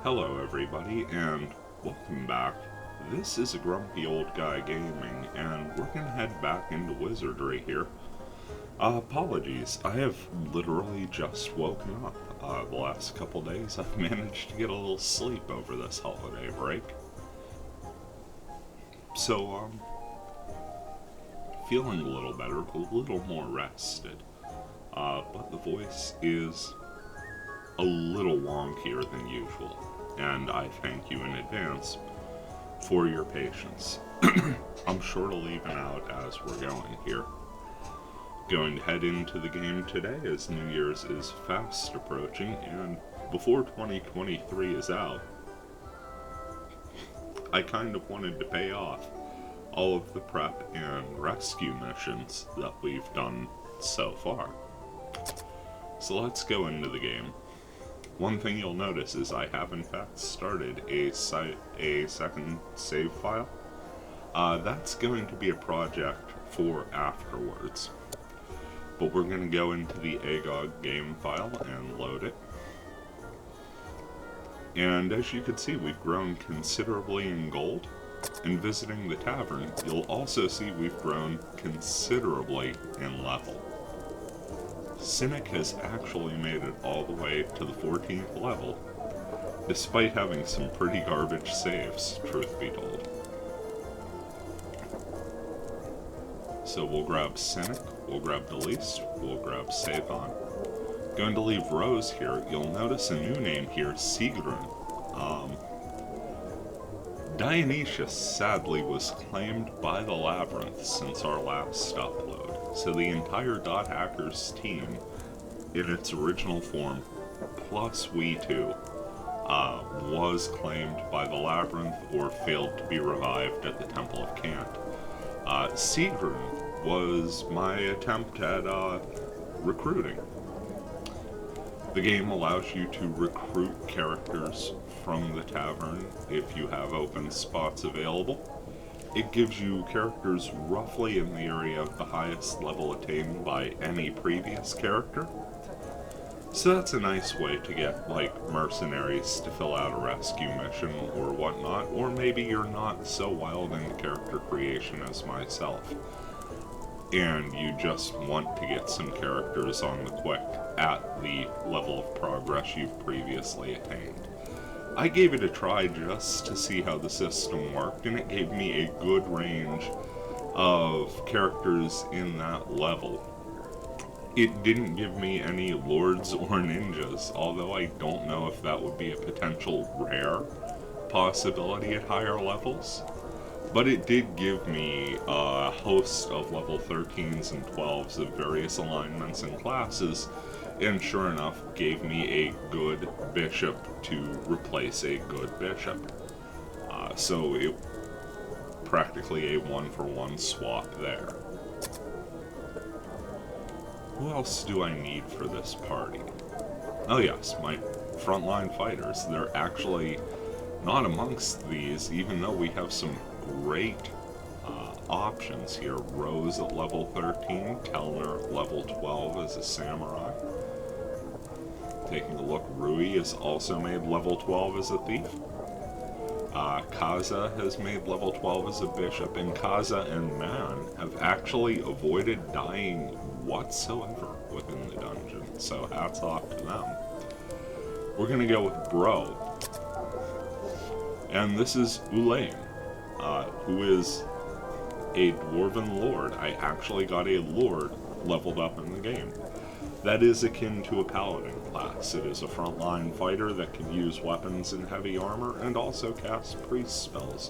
Hello everybody, and welcome back. This is a Grumpy Old Guy Gaming, and we're gonna head back into Wizardry here. Apologies, I have literally just woken up. The last couple days I've managed to get a little sleep over this holiday break. So, feeling a little better, a little more rested. But the voice is a little wonkier than usual, and I thank you in advance for your patience. I'm sure to even out as we're going here. Going to head into the game today as New Year's is fast approaching, and before 2023 is out, I kind of wanted to pay off all of the prep and rescue missions that we've done so far. So let's go into the game. One thing you'll notice is I have in fact started a second save file. That's going to be a project for afterwards. But we're going to go into the AGOG game file and load it. And as you can see, we've grown considerably in gold. And visiting the tavern, you'll also see we've grown considerably in level. Cynic has actually made it all the way to the 14th level, despite having some pretty garbage saves, truth be told. So we'll grab Cynic, we'll grab Delise, we'll grab Savon. Going to leave Rose here. You'll notice a new name here, Sigrun. Dionysius sadly was claimed by the Labyrinth since our last upload, so the entire Dot Hackers team, in its original form, plus we two, was claimed by the Labyrinth or failed to be revived at the Temple of Cant. Sigrun was my attempt at recruiting. The game allows you to recruit characters from the tavern if you have open spots available. It gives you characters roughly in the area of the highest level attained by any previous character. So that's a nice way to get, like, mercenaries to fill out a rescue mission or whatnot, or maybe you're not so wild into character creation as myself, and you just want to get some characters on the quick at the level of progress you've previously attained. I gave it a try just to see how the system worked, and it gave me a good range of characters in that level. It didn't give me any lords or ninjas, although I don't know if that would be a potential rare possibility at higher levels. But it did give me a host of level 13s and 12s of various alignments and classes, and sure enough, gave me a good bishop to replace a good bishop. So it practically a one-for-one swap there. Who else do I need for this party? Oh yes, my frontline fighters. They're actually not amongst these, even though we have some great options here. Rose at level 13, Kellner level 12 as a samurai. Taking a look, Rui is also made level 12 as a thief. Kaza has made level 12 as a bishop, and Kaza and Man have actually avoided dying whatsoever within the dungeon, so hats off to them. We're gonna go with Bro, and this is Ulaine, who is a dwarven lord. I actually got a lord leveled up in the game. That is akin to a paladin class. It is a frontline fighter that can use weapons and heavy armor and also cast priest spells,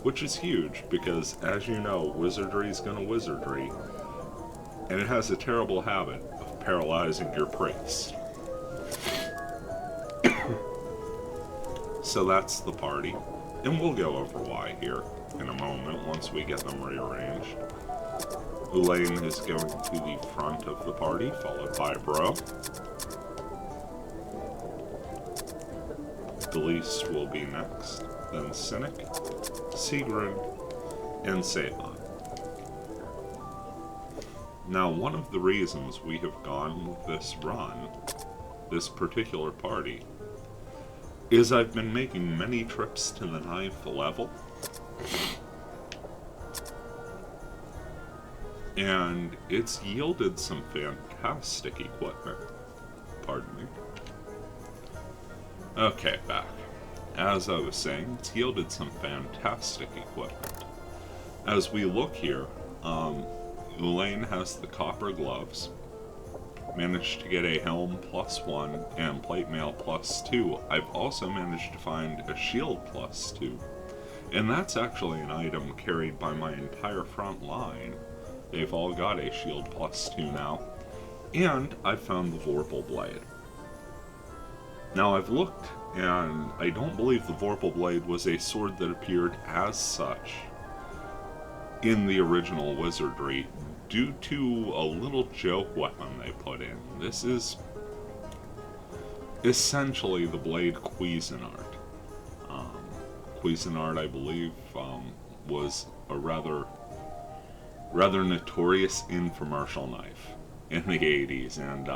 which is huge because, as you know, Wizardry is gonna Wizardry, and it has a terrible habit of paralyzing your priest. So that's the party, and we'll go over why here in a moment once we get them rearranged. Ulaine is going to the front of the party, followed by Bro. Delise will be next, then Cynic, Sigrun, and Savon. Now, one of the reasons we have gone with this run, this particular party, is I've been making many trips to the 9th level, and it's yielded some fantastic equipment. Pardon me. Okay, back. As I was saying, it's yielded some fantastic equipment. As we look here, Elaine has the copper gloves, managed to get a helm +1 and plate mail +2. I've also managed to find a shield +2, and that's actually an item carried by my entire front line. They've all got a shield +2 now, and I found the Vorpal Blade. Now I've looked, and I don't believe the Vorpal Blade was a sword that appeared as such in the original Wizardry, due to a little joke weapon they put in. This is essentially the blade Cuisinart. Cuisinart, I believe, was a rather notorious infomercial knife in the 80s, and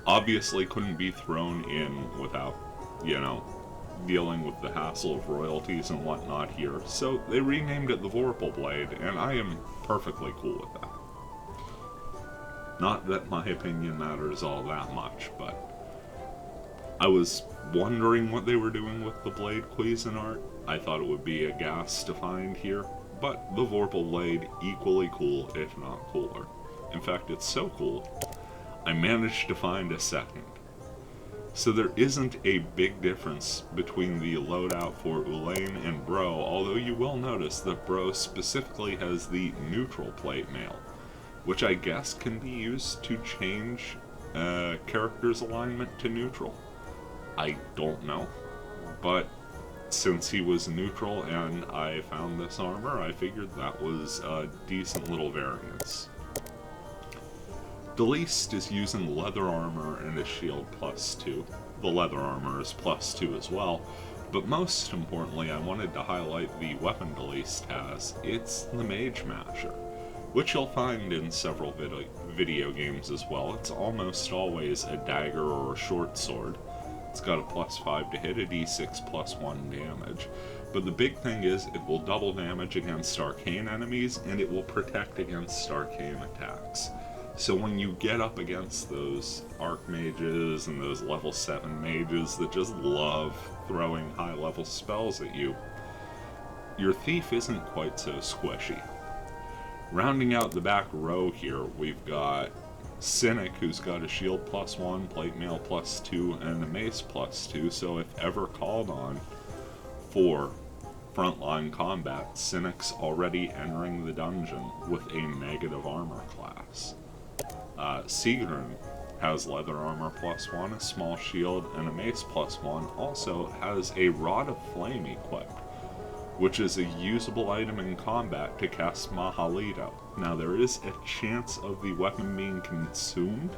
obviously couldn't be thrown in without, dealing with the hassle of royalties and whatnot here. So they renamed it the Vorpal Blade, and I am perfectly cool with that. Not that my opinion matters all that much, but I was wondering what they were doing with the blade Cuisinart. I thought it would be a gas to find here, but the Vorpal Blade, equally cool, if not cooler. In fact, it's so cool, I managed to find a second. So there isn't a big difference between the loadout for Elaine and Bro, although you will notice that Bro specifically has the neutral plate mail, which I guess can be used to change a character's alignment to neutral. I don't know, but since he was neutral and I found this armor, I figured that was a decent little variance. Deleased is using leather armor and a shield +2. The leather armor is +2 as well, but most importantly I wanted to highlight the weapon Deleased has. It's the Mage Masher, which you'll find in several video games as well. It's almost always a dagger or a short sword. It's got a +5 to hit, a d6 +1 damage. But the big thing is it will double damage against arcane enemies, and it will protect against arcane attacks. So when you get up against those archmages and those level 7 mages that just love throwing high level spells at you, your thief isn't quite so squishy. Rounding out the back row here, we've got Cynic, who's got a shield +1, plate mail +2, and a mace +2, so if ever called on for frontline combat, Cynic's already entering the dungeon with a negative armor class. Sigrun has leather armor +1, a small shield, and a mace +1, also has a Rod of Flame equipped, which is a usable item in combat to cast Mahalito. Now there is a chance of the weapon being consumed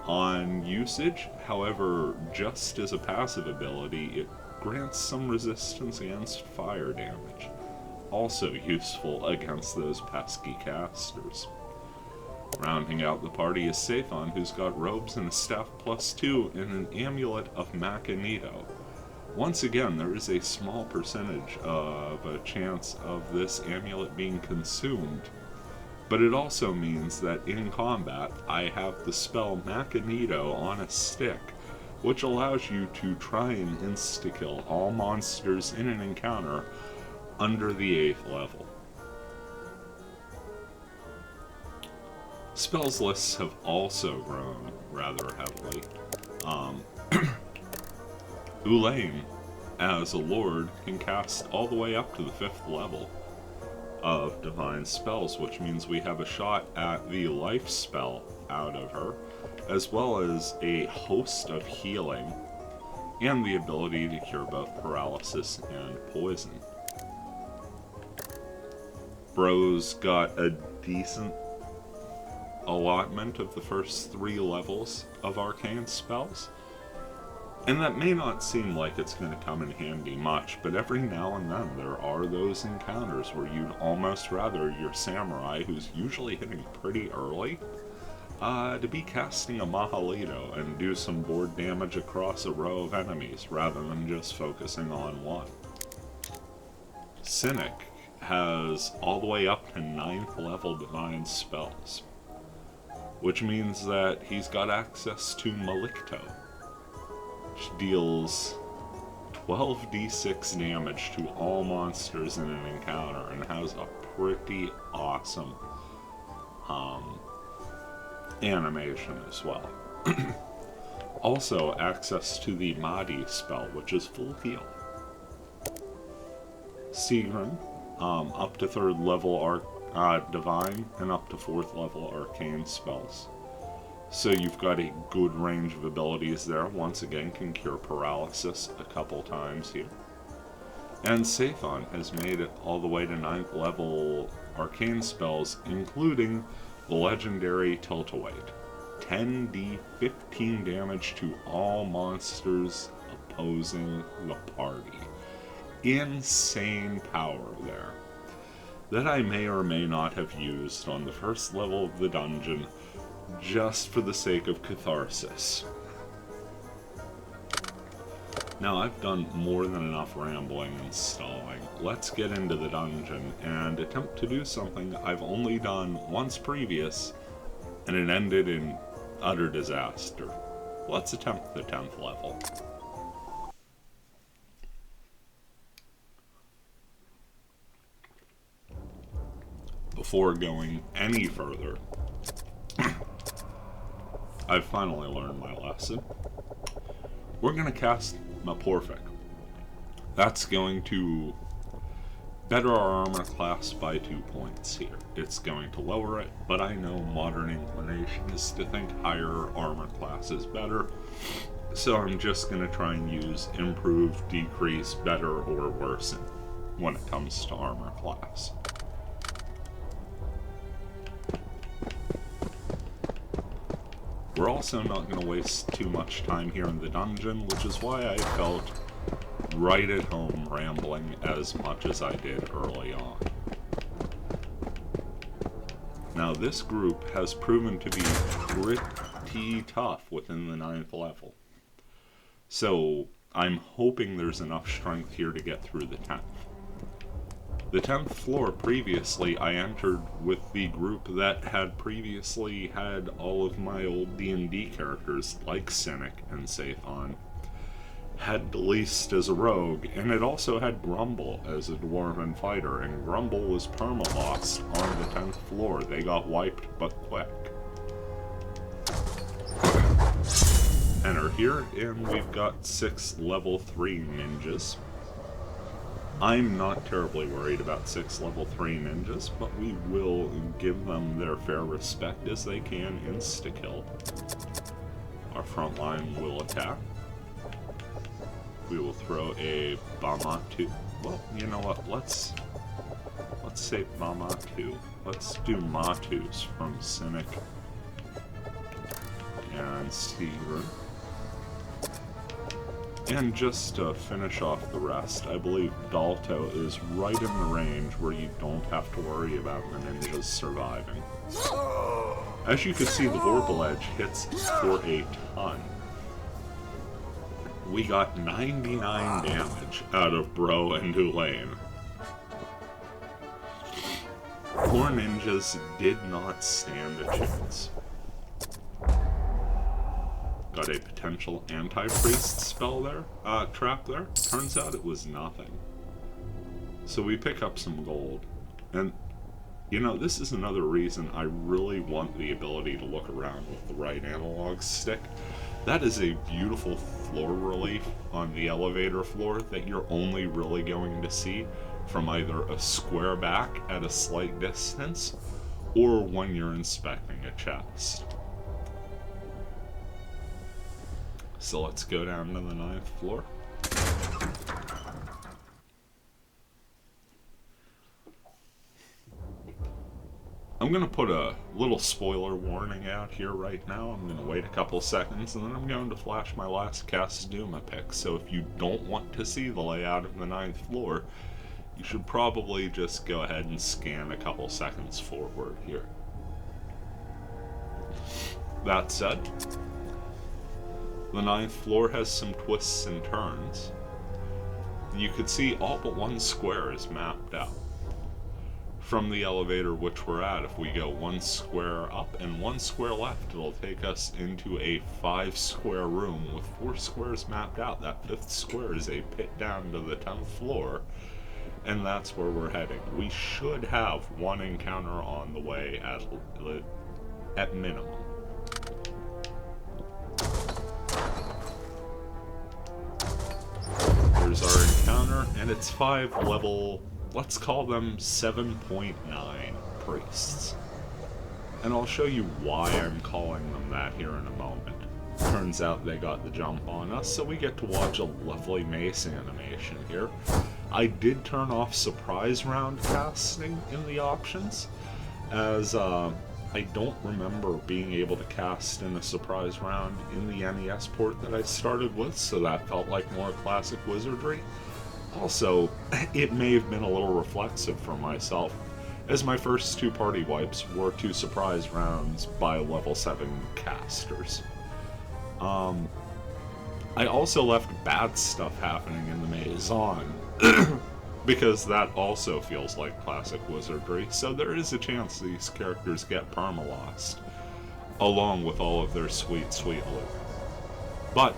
on usage, however, just as a passive ability, it grants some resistance against fire damage, also useful against those pesky casters. Rounding out the party is Sathon, who's got robes and a staff +2 and an amulet of Macanito. Once again, there is a small percentage of a chance of this amulet being consumed, but it also means that in combat, I have the spell Macanito on a stick, which allows you to try and insta-kill all monsters in an encounter under the 8th level. Spells lists have also grown rather heavily. Ulaine, as a lord, can cast all the way up to the 5th level of divine spells, which means we have a shot at the life spell out of her, as well as a host of healing, and the ability to cure both paralysis and poison. Bro's got a decent allotment of the first 3 levels of arcane spells, and that may not seem like it's going to come in handy much, but every now and then there are those encounters where you'd almost rather your samurai, who's usually hitting pretty early, to be casting a Mahalito and do some board damage across a row of enemies rather than just focusing on one. Cynic has all the way up to 9th level Divine spells, which means that he's got access to Malicto, which deals 12d6 damage to all monsters in an encounter and has a pretty awesome animation as well. Also, access to the Mahdi spell, which is full heal. Sigrun, up to 3rd level Divine and up to 4th level Arcane spells. So you've got a good range of abilities there. Once again, can cure paralysis a couple times here. And Sathon has made it all the way to 9th level Arcane spells, including the legendary Tilt-A-Weight. 10d 15 damage to all monsters opposing the party. Insane power there, that I may or may not have used on the 1st level of the dungeon just for the sake of catharsis. Now, I've done more than enough rambling and stalling. Let's get into the dungeon and attempt to do something I've only done once previous, and it ended in utter disaster. Let's attempt the 10th level. Before going any further, I've finally learned my lesson. We're going to cast Maporfic. That's going to better our armor class by 2 points here. It's going to lower it, but I know modern inclination is to think higher armor class is better, so I'm just going to try and use improve, decrease, better, or worsen when it comes to armor class. We're also not going to waste too much time here in the dungeon, which is why I felt right at home rambling as much as I did early on. Now, this group has proven to be pretty tough within the 9th level, so I'm hoping there's enough strength here to get through the 10th. The 10th floor previously I entered with the group that had previously had all of my old D&D characters like Cynic and Sathon, had Deleased as a rogue, and it also had Grumble as a dwarven fighter, and Grumble was perma-lost on the 10th floor. They got wiped but quick. Enter here, and we've got 6 level 3 ninjas. I'm not terribly worried about 6 level 3 ninjas, but we will give them their fair respect as they can insta-kill. Our front line will attack. We will throw a Bamatu. Well, you know what, let's say Bamatu. Let's do Matus from Cynic and Sigrun. And just to finish off the rest, I believe Dalto is right in the range where you don't have to worry about the ninjas surviving. As you can see, the Vorpal Edge hits for a ton. We got 99 damage out of Bro and Elaine. Poor ninjas did not stand a chance. Got a potential anti-priest spell there, trap there. Turns out it was nothing. So we pick up some gold. And, you know, this is another reason I really want the ability to look around with the right analog stick. That is a beautiful floor relief on the elevator floor that you're only really going to see from either a square back at a slight distance or when you're inspecting a chest. So let's go down to the 9th floor. I'm going to put a little spoiler warning out here right now. I'm going to wait a couple seconds and then I'm going to flash my last cast Duma pick. So if you don't want to see the layout of the 9th floor, you should probably just go ahead and scan a couple seconds forward here. That said, the 9th floor has some twists and turns. You could see all but one square is mapped out. From the elevator which we're at, if we go 1 square up and 1 square left, it'll take us into a 5-square room with 4 squares mapped out. That 5th square is a pit down to the 10th floor, and that's where we're heading. We should have one encounter on the way at minimum. There's our encounter, and it's 5 level, let's call them 7.9 priests. And I'll show you why I'm calling them that here in a moment. Turns out they got the jump on us, so we get to watch a lovely mace animation here. I did turn off surprise round casting in the options, as I don't remember being able to cast in a surprise round in the NES port that I started with, so that felt like more classic Wizardry. Also, it may have been a little reflexive for myself, as my first 2 party wipes were 2 surprise rounds by level 7 casters. I also left bad stuff happening in the maze on, because that also feels like classic Wizardry, so there is a chance these characters get perma-lost, along with all of their sweet, sweet loot. But,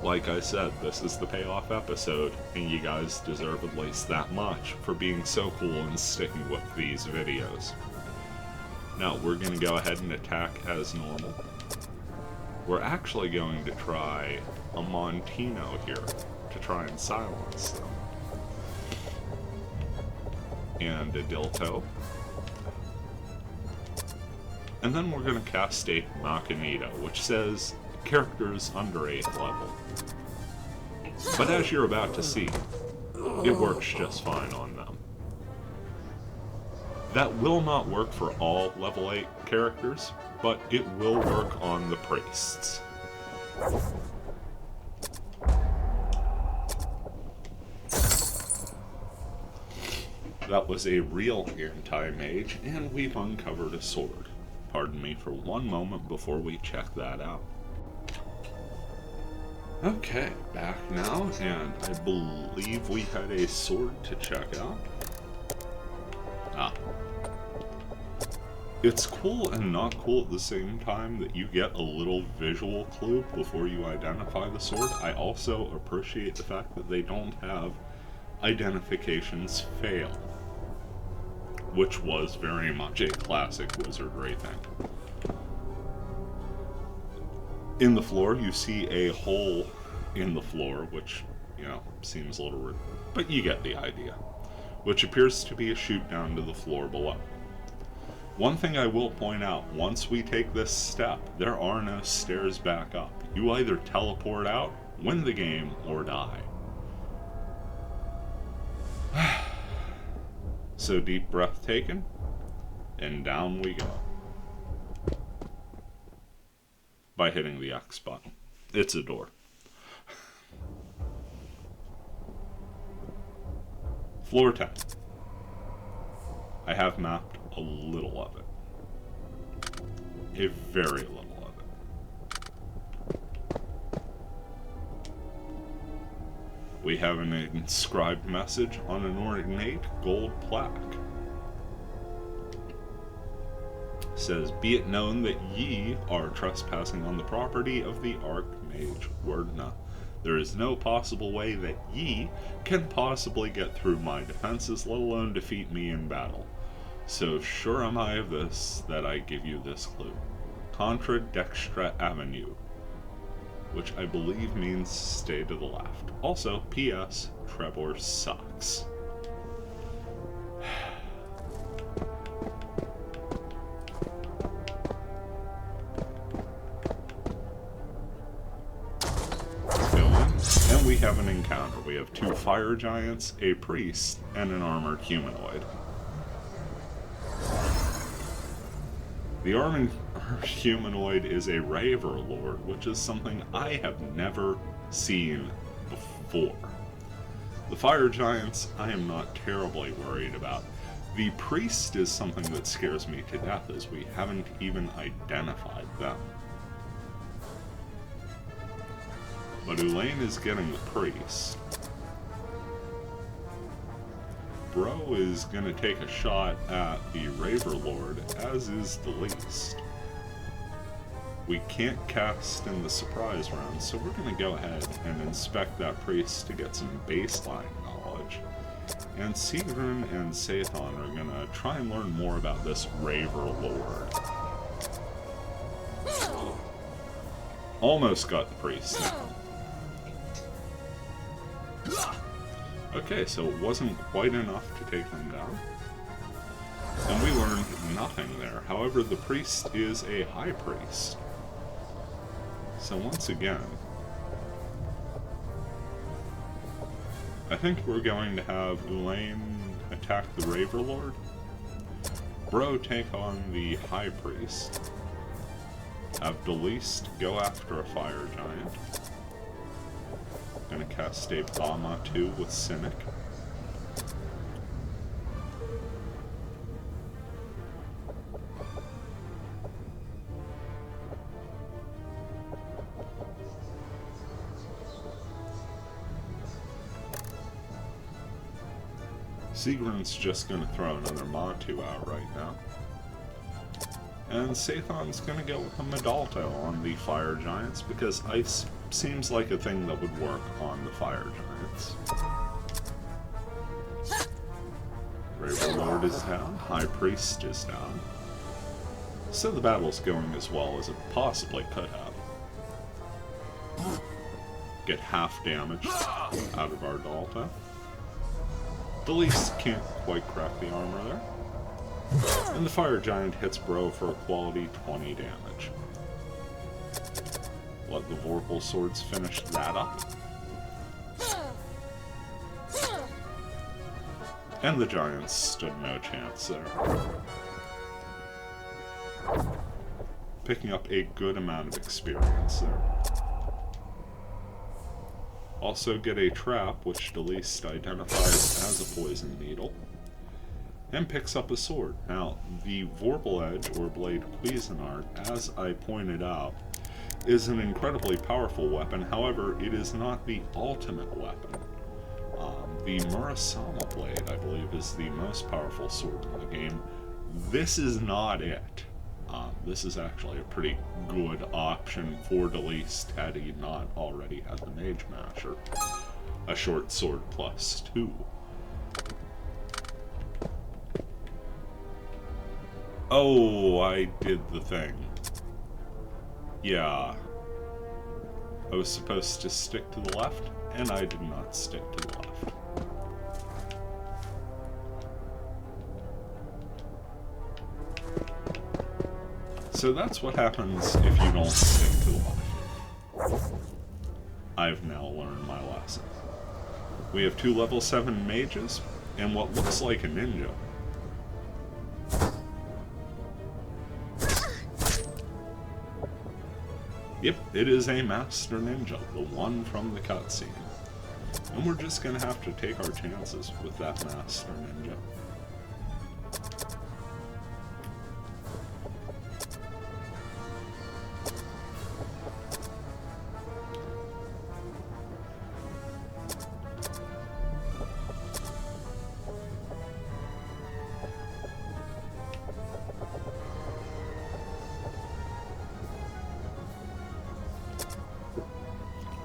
like I said, this is the payoff episode, and you guys deserve at least that much for being so cool and sticking with these videos. Now, we're going to go ahead and attack as normal. We're actually going to try a Montino here, to try and silence them. And a Dilto. And then we're going to cast a Machinito, which says characters under 8th level. But as you're about to see, it works just fine on them. That will not work for all level 8 characters, but it will work on the priests. That was a real anti-mage, and we've uncovered a sword. Pardon me for one moment before we check that out. Okay, back now, and I believe we had a sword to check out. It's cool and not cool at the same time that you get a little visual clue before you identify the sword. I also appreciate the fact that they don't have identifications fail, which was very much a classic Wizardry thing. In the floor, you see a hole in the floor, which, seems a little rude, but you get the idea, which appears to be a chute down to the floor below. One thing I will point out, once we take this step, there are no stairs back up. You either teleport out, win the game, or die. So deep breath taken, and down we go. By hitting the X button. It's a door. Floor 10. I have mapped a little of it. A very little of it. We have an inscribed message on an ornate gold plaque. It says, "Be it known that ye are trespassing on the property of the Archmage Werdna. There is no possible way that ye can possibly get through my defenses, let alone defeat me in battle. So sure am I of this, that I give you this clue. Contra Dextra Avenue," which I believe means stay to the left. Also, P.S. Trevor sucks. And we have an encounter. We have 2 fire giants, a priest, and an armored humanoid. The armored humanoid is a Raver Lord, which is something I have never seen before. The fire giants I am not terribly worried about. The priest is something that scares me to death, as we haven't even identified them. But Elaine is getting the priest. Bro is gonna take a shot at the Raver Lord, as is the least. We can't cast in the surprise round, so we're gonna go ahead and inspect that priest to get some baseline knowledge. And Sigrun and Sathon are gonna try and learn more about this Raver Lord. Almost got the priest now. Okay, so it wasn't quite enough to take them down. And we learned nothing there. However, the priest is a high priest. So once again, I think we're going to have Elaine attack the Raver Lord, Bro take on the High Priest, have Deleast go after a Fire Giant. Gonna cast a Bama 2 with Cynic. Sigrun's just gonna throw another Matu out right now. And Sathon's gonna go with a Medalto on the Fire Giants, because Ice seems like a thing that would work on the Fire Giants. Raver Lord is down, High Priest is down. So the battle's going as well as it possibly could have. Get half damage out of our Dalta. Deleast can't quite crack the armor there. And the Fire Giant hits Bro for a quality 20 damage. Let the Vorpal Swords finish that up. And the Giants stood no chance there. Picking up a good amount of experience there. Also get a trap, which Deleast identifies as a poison needle, and picks up a sword. Now, the Vorpal Edge, or Blade Cuisinart, as I pointed out, is an incredibly powerful weapon. However, it is not the ultimate weapon. The Murasama Blade, I believe, is the most powerful sword in the game. This is not it. This is actually a pretty good option for Deleast had he not already had the Mage Masher. A short sword plus 2. Oh, I did the thing. Yeah. I was supposed to stick to the left, and I did not stick to the left. So that's what happens if you don't stick to the left. I've now learned my lesson. We have 2 level 7 mages, and what looks like a ninja. Yep, it is a Master Ninja, the one from the cutscene. And we're just gonna have to take our chances with that Master Ninja.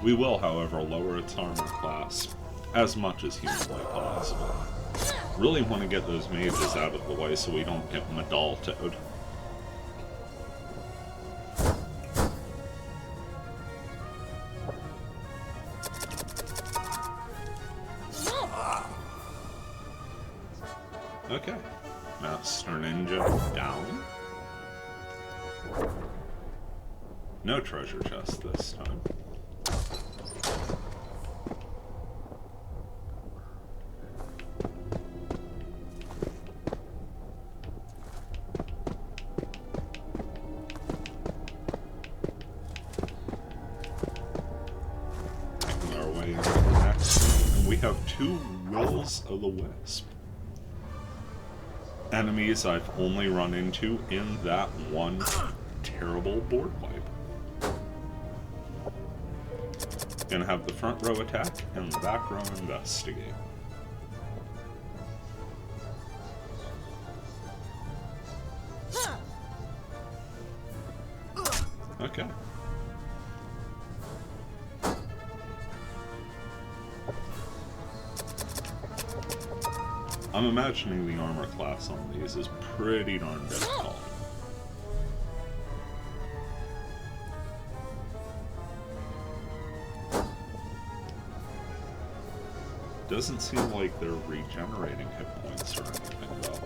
We will, however, lower its armor class as much as humanly possible. Really want to get those mages out of the way so we don't get Medaltoed. Okay. Master Ninja down. No treasure chest this time. We have 2 Wills of the Wisp. enemies I've only run into in that one terrible board wipe. Gonna have the front row attack and the back row investigate. Okay. I'm imagining the armor class on these is pretty darn difficult. Doesn't seem like they're regenerating hit points or anything, though.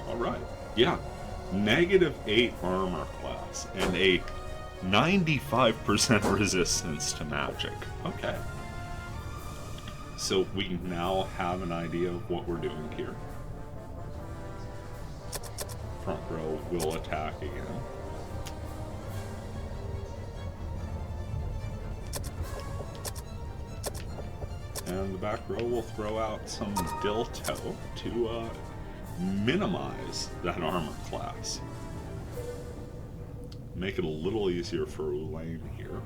Alright. Yeah. -8 armor class and a 95% resistance to magic. Okay. So we now have an idea of what we're doing here. Front row will attack again. And the back row will throw out some Dilto to minimize that armor class. Make it a little easier for Ulaine here.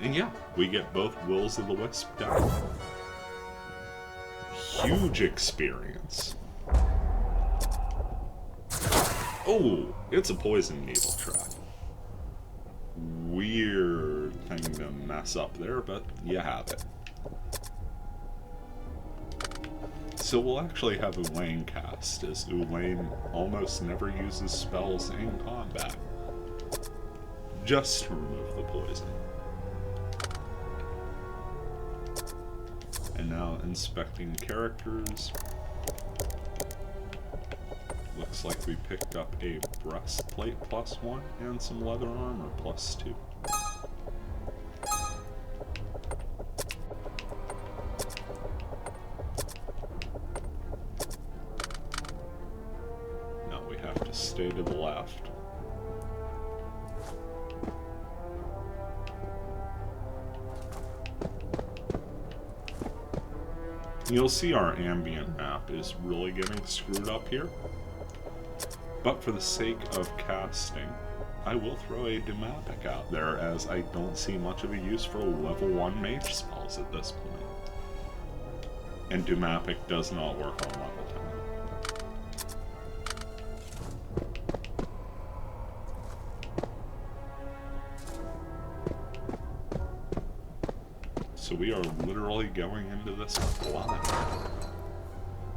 And yeah, we get both Wills of the Wisp down. Huge experience. Oh, it's a poison needle trap. Weird thing to mess up there, but you have it. So we'll actually have Ulaine cast, as Ulaine almost never uses spells in combat. Just to remove the poison. And now inspecting characters. Looks like we picked up a breastplate +1 and some leather armor +2. Now we have to stay to the left. You'll see our ambient map is really getting screwed up here. But for the sake of casting, I will throw a Dumapic out there, as I don't see much of a use for level 1 mage spells at this point. And Dumapic does not work on level 10. So we are literally going into this blind.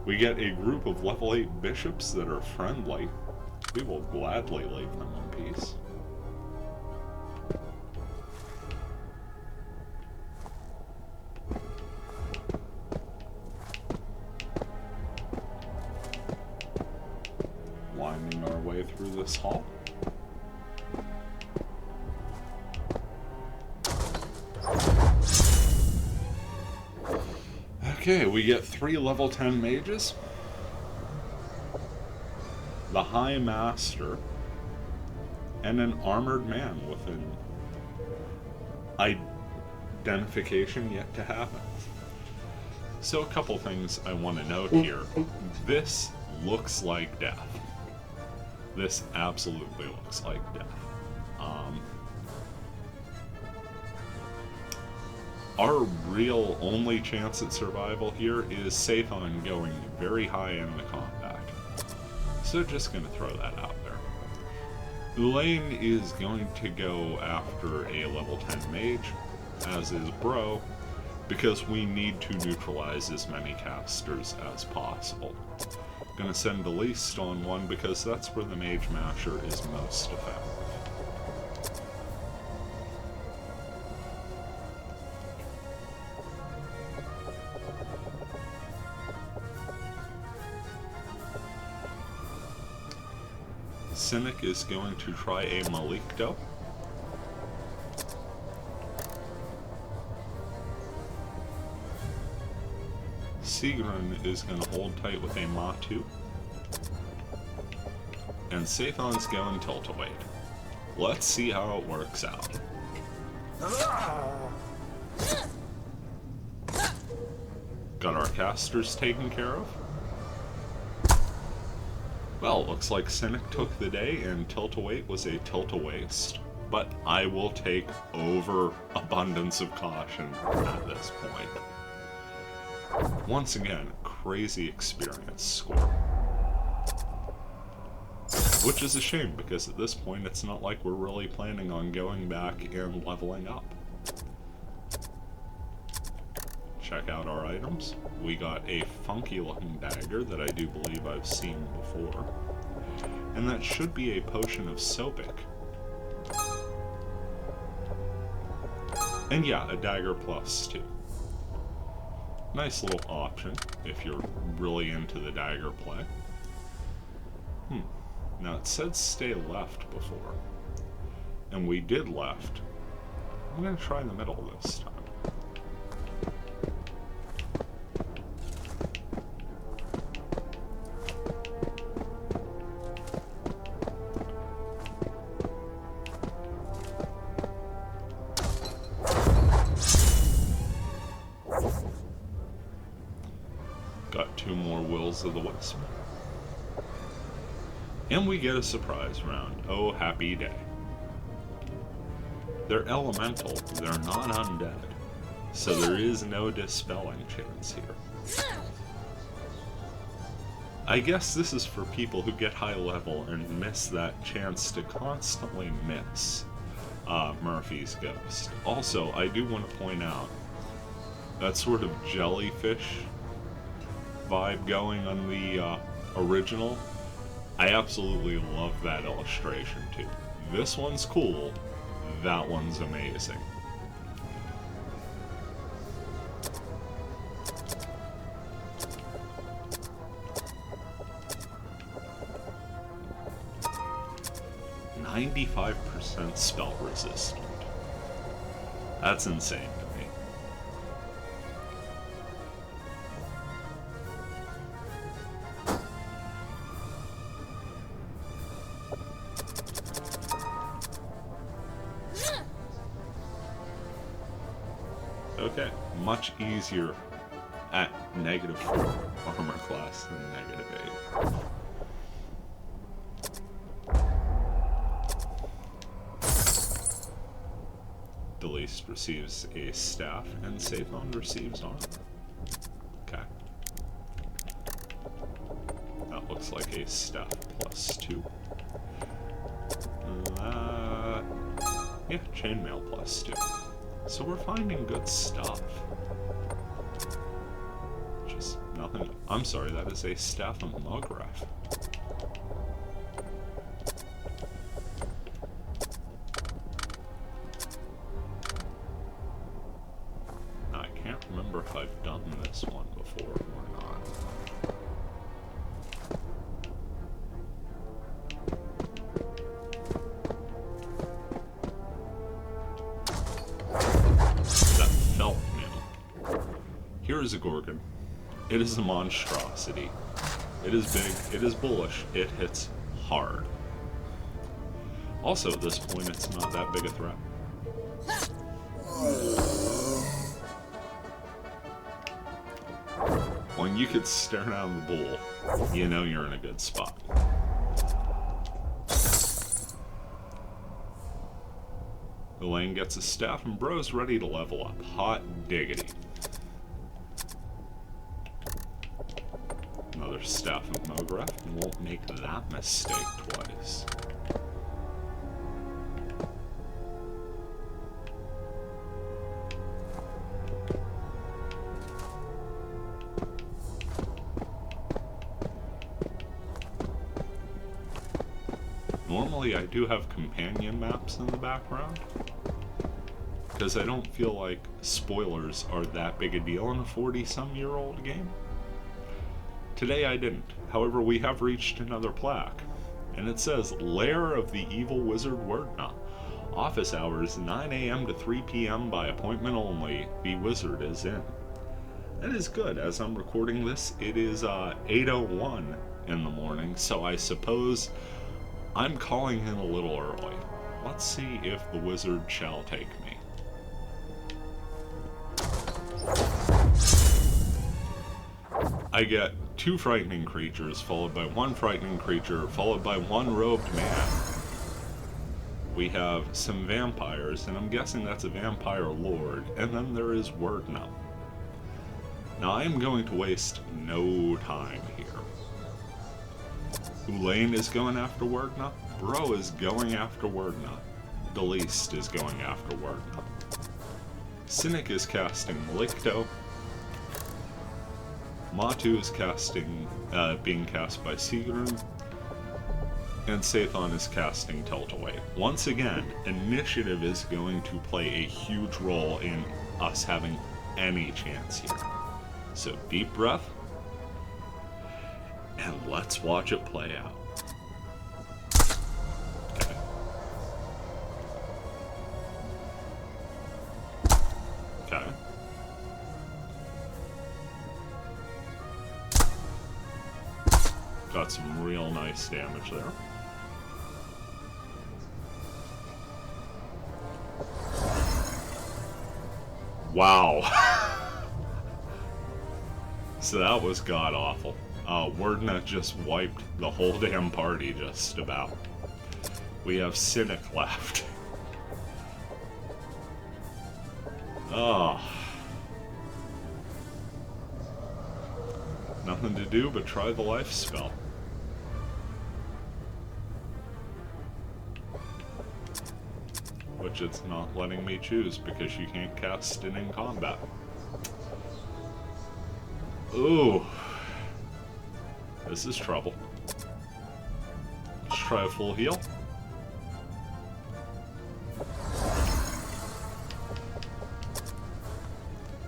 We get a group of level 8 bishops that are friendly. We will gladly leave them in peace. Winding our way through this hall. Okay, we get 3 level 10 mages. The High Master, and an armored man with an identification yet to happen. So a couple things I want to note here. This looks like death. This absolutely looks like death. Our real only chance at survival here is Sathon going very high in the combat. So just going to throw that out there. Ulaine is going to go after a level 10 mage, as is Bro, because we need to neutralize as many casters as possible. Going to send the least on one because that's where the Mage Masher is most effective. Cynic is going to try a Malikdo. Sigrun is going to hold tight with a Matu. And Sathon's going Tilt-A-Wade. Let's see how it works out. Got our casters taken care of. Well, looks like Cynic took the day and Tilt-A-Wait was a Tilt-A-Waste. But I will take over Abundance of Caution at this point. Once again, crazy experience score. Which is a shame, because at this point it's not like we're really planning on going back and leveling up. Check out our items. We got a funky looking dagger that I do believe I've seen before. And that should be a potion of Sopic. And yeah, a dagger +2. Nice little option if you're really into the dagger play. Now it said stay left before. And we did left. I'm going to try in the middle this time. Got 2 more Wills of the Wisp. And we get a surprise round. Oh, happy day. They're elemental, they're not undead. So there is no dispelling chance here. I guess this is for people who get high level and miss that chance to constantly miss Murphy's Ghost. Also, I do want to point out that sort of jellyfish vibe going on the original. I absolutely love that illustration too. This one's cool, that one's amazing. %, spell resistant. That's insane to me. Okay, much easier at -4 armor class than -8. Deleased receives a staff, and Saphon receives armor. Okay. That looks like a staff +2. Yeah, chainmail +2. So we're finding good stuff. Just nothing. I'm sorry, that is a staff of Mugraf. Now, I can't remember if I've done this one before or not. Here is a Gorgon. It is a monstrosity. It is big, it is bullish, it hits hard. Also, at this point, it's not that big a threat. When you could stare down the bull, you know you're in a good spot. Elaine gets a staff and Bro's ready to level up. Hot diggity. Another staff of Mugraf, and won't make that mistake twice. Normally I do have companion maps in the background, because I don't feel like spoilers are that big a deal in a 40-some-year-old game. Today I didn't. However, we have reached another plaque, and it says, Lair of the Evil Wizard Werdna. Office hours 9 a.m. to 3 p.m. by appointment only. The wizard is in. That is good. As I'm recording this, it is 8:01 in the morning, so I suppose I'm calling in a little early. Let's see if the wizard shall take me. I get 2 frightening creatures, followed by 1 frightening creature, followed by 1 robed man. We have some vampires, and I'm guessing that's a vampire lord, and then there is Werdna. Now I am going to waste no time here. Ulaine is going after Werdna. Bro is going after Werdna. Deleast is going after Werdna. Cynic is casting Malicto. Matu is being cast by Sigrun. And Sathon is casting Tilt-Away. Once again, initiative is going to play a huge role in us having any chance here. So deep breath, and let's watch it play out. Okay. Okay. Got some real nice damage there. Wow. So that was god-awful. Werdna just wiped the whole damn party, just about. We have Cynic left. Oh. Nothing to do but try the life spell. Which it's not letting me choose because you can't cast it in combat. Ooh. This is trouble. Let's try a full heal.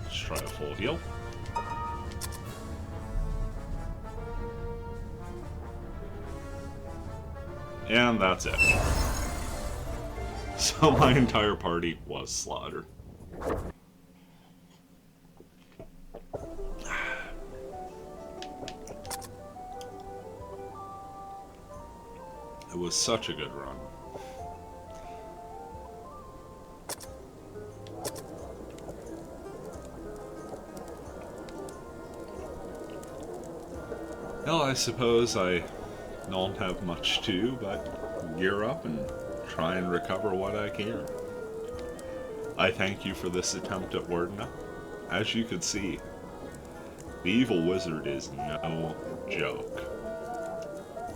Let's try a full heal. And that's it. So my entire party was slaughtered. It was such a good run. Well, I suppose I don't have much to do but gear up and try and recover what I can. I thank you for this attempt at Werdna. As you could see, the evil wizard is no joke.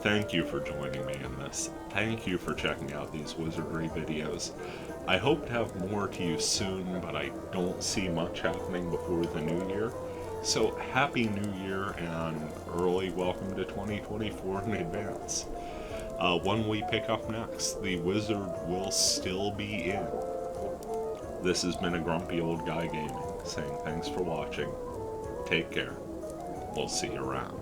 Thank you for joining me in this. Thank you for checking out these Wizardry videos. I hope to have more to you soon, but I don't see much happening before the new year. So happy new year and early welcome to 2024 in advance. When we pick up next, the wizard will still be in. This has been a grumpy old guy gaming, saying thanks for watching. Take care. We'll see you around.